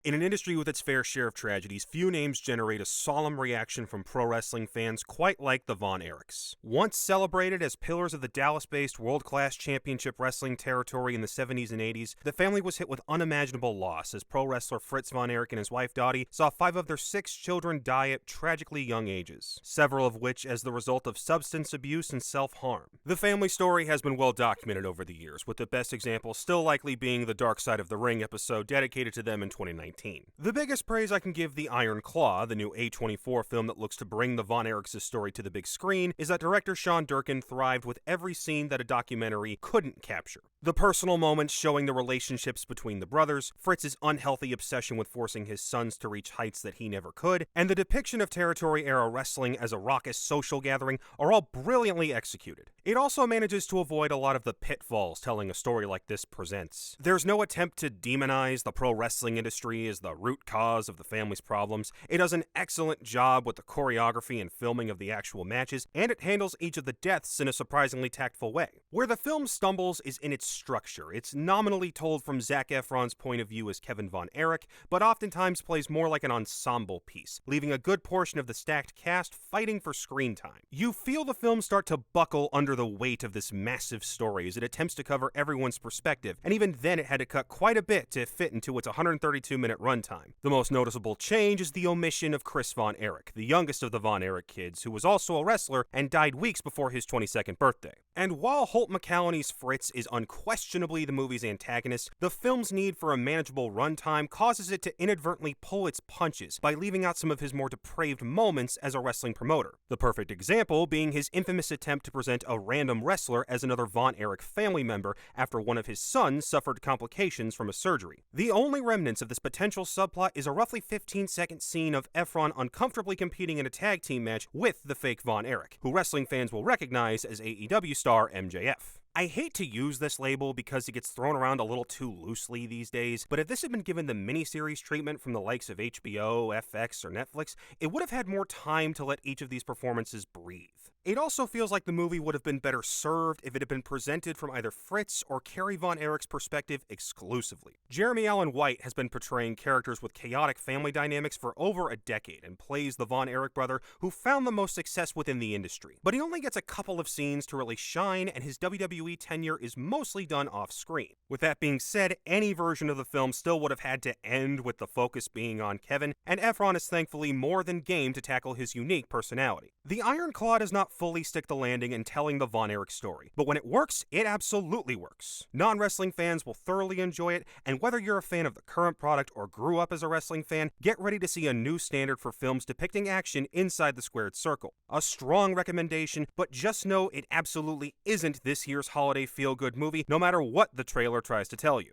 In an industry with its fair share of tragedies, few names generate a solemn reaction from pro wrestling fans quite like the Von Erichs. Once celebrated as pillars of the Dallas-based world-class championship wrestling territory in the 70s and 80s, the family was hit with unimaginable loss as pro wrestler Fritz Von Erich and his wife Dottie saw 5 of their 6 children die at tragically young ages, several of which as the result of substance abuse and self-harm. The family story has been well documented over the years, with the best example still likely being the Dark Side of the Ring episode dedicated to them in 2019. The biggest praise I can give The Iron Claw, the new A24 film that looks to bring the Von Erichs' story to the big screen, is that director Sean Durkin thrived with every scene that a documentary couldn't capture. The personal moments showing the relationships between the brothers, Fritz's unhealthy obsession with forcing his sons to reach heights that he never could, and the depiction of territory-era wrestling as a raucous social gathering are all brilliantly executed. It also manages to avoid a lot of the pitfalls telling a story like this presents. There's no attempt to demonize the pro wrestling industry as the root cause of the family's problems. It does an excellent job with the choreography and filming of the actual matches, and it handles each of the deaths in a surprisingly tactful way. Where the film stumbles is in its structure. It's nominally told from Zac Efron's point of view as Kevin Von Erich, but oftentimes plays more like an ensemble piece, leaving a good portion of the stacked cast fighting for screen time. You feel the film start to buckle under the weight of this massive story as it attempts to cover everyone's perspective, and even then it had to cut quite a bit to fit into its 132-minute runtime. The most noticeable change is the omission of Chris Von Erich, the youngest of the Von Erich kids, who was also a wrestler and died weeks before his 22nd birthday. And while Holt McCallany's Fritz is unquestionably the movie's antagonist, the film's need for a manageable runtime causes it to inadvertently pull its punches by leaving out some of his more depraved moments as a wrestling promoter. The perfect example being his infamous attempt to present a random wrestler as another Von Erich family member after one of his sons suffered complications from a surgery. The only remnants of this potential subplot is a roughly 15-second scene of Efron uncomfortably competing in a tag team match with the fake Von Erich, who wrestling fans will recognize as AEW star MJF. I hate to use this label because it gets thrown around a little too loosely these days, but if this had been given the miniseries treatment from the likes of HBO, FX, or Netflix, it would have had more time to let each of these performances breathe. It also feels like the movie would have been better served if it had been presented from either Fritz or Kerry Von Erich's perspective exclusively. Jeremy Allen White has been portraying characters with chaotic family dynamics for over a decade and plays the Von Erich brother who found the most success within the industry. But he only gets a couple of scenes to really shine, and his WWE tenure is mostly done off-screen. With that being said, any version of the film still would have had to end with the focus being on Kevin, and Efron is thankfully more than game to tackle his unique personality. The Iron Claw does not fully stick the landing in telling the Von Erich story, but when it works, it absolutely works. Non-wrestling fans will thoroughly enjoy it, and whether you're a fan of the current product or grew up as a wrestling fan, get ready to see a new standard for films depicting action inside the squared circle. A strong recommendation, but just know it absolutely isn't this year's holiday feel-good movie, no matter what the trailer tries to tell you.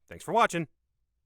Thanks for watching.